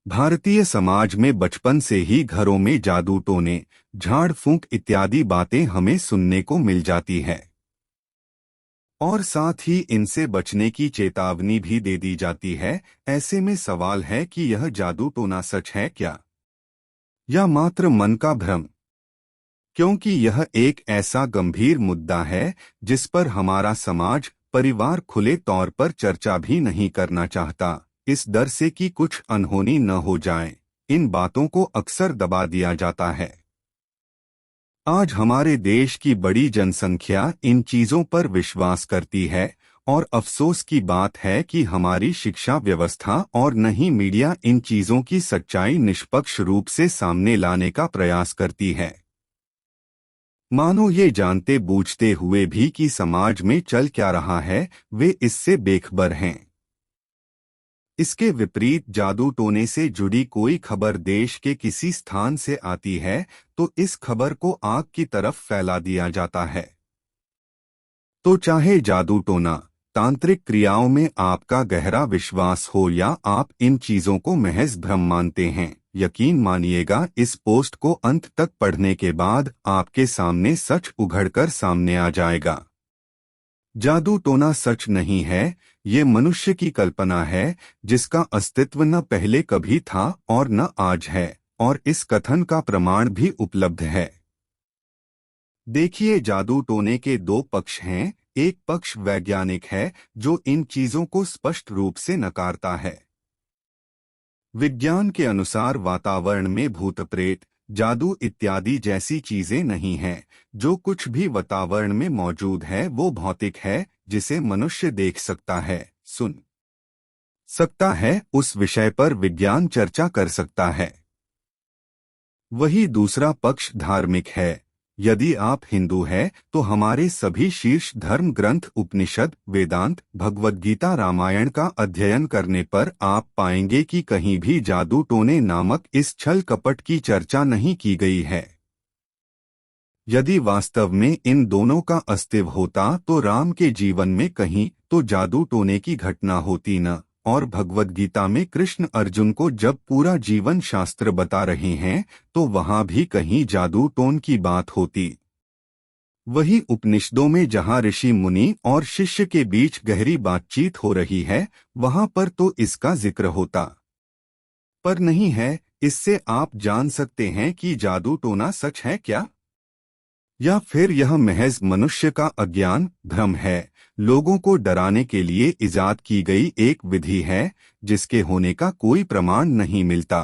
भारतीय समाज में बचपन से ही घरों में जादू टोने, झाड़ फूंक इत्यादि बातें हमें सुनने को मिल जाती है और साथ ही इनसे बचने की चेतावनी भी दे दी जाती है। ऐसे में सवाल है कि यह जादू टोना सच है क्या या मात्र मन का भ्रम, क्योंकि यह एक ऐसा गंभीर मुद्दा है जिस पर हमारा समाज परिवार खुले तौर पर चर्चा भी नहीं करना चाहता, इस डर से कि कुछ अनहोनी न हो जाए। इन बातों को अक्सर दबा दिया जाता है। आज हमारे देश की बड़ी जनसंख्या इन चीजों पर विश्वास करती है और अफसोस की बात है कि हमारी शिक्षा व्यवस्था और न ही मीडिया इन चीजों की सच्चाई निष्पक्ष रूप से सामने लाने का प्रयास करती है। मानो ये जानते बूझते हुए भी कि समाज में चल क्या रहा है, वे इससे बेखबर हैं। इसके विपरीत जादू टोने से जुड़ी कोई खबर देश के किसी स्थान से आती है तो इस खबर को आग की तरफ फैला दिया जाता है। तो चाहे जादू टोना, तांत्रिक क्रियाओं में आपका गहरा विश्वास हो या आप इन चीजों को महज भ्रम मानते हैं, यकीन मानिएगा इस पोस्ट को अंत तक पढ़ने के बाद आपके सामने सच उघड़कर सामने आ जाएगा। जादू टोना सच नहीं है, ये मनुष्य की कल्पना है जिसका अस्तित्व न पहले कभी था और न आज है, और इस कथन का प्रमाण भी उपलब्ध है। देखिए, जादू टोने के दो पक्ष हैं। एक पक्ष वैज्ञानिक है जो इन चीजों को स्पष्ट रूप से नकारता है। विज्ञान के अनुसार वातावरण में भूत प्रेत, जादू इत्यादि जैसी चीजें नहीं हैं। जो कुछ भी वातावरण में मौजूद है वो भौतिक है, जिसे मनुष्य देख सकता है, सुन सकता है, उस विषय पर विज्ञान चर्चा कर सकता है। वही दूसरा पक्ष धार्मिक है। यदि आप हिंदू हैं तो हमारे सभी शीर्ष धर्म ग्रंथ उपनिषद, वेदांत, भगवद गीता, रामायण का अध्ययन करने पर आप पाएंगे कि कहीं भी जादू टोने नामक इस छल कपट की चर्चा नहीं की गई है। यदि वास्तव में इन दोनों का अस्तित्व होता तो राम के जीवन में कहीं तो जादू टोने की घटना होती न, और भगवद गीता में कृष्ण अर्जुन को जब पूरा जीवन शास्त्र बता रहे हैं तो वहां भी कहीं जादू टोन की बात होती। वही उपनिषदों में जहां ऋषि मुनि और शिष्य के बीच गहरी बातचीत हो रही है, वहां पर तो इसका जिक्र होता, पर नहीं है। इससे आप जान सकते हैं कि जादू टोना सच है क्या, या फिर यह महज मनुष्य का अज्ञान, भ्रम है, लोगों को डराने के लिए इजाद की गई एक विधि है जिसके होने का कोई प्रमाण नहीं मिलता।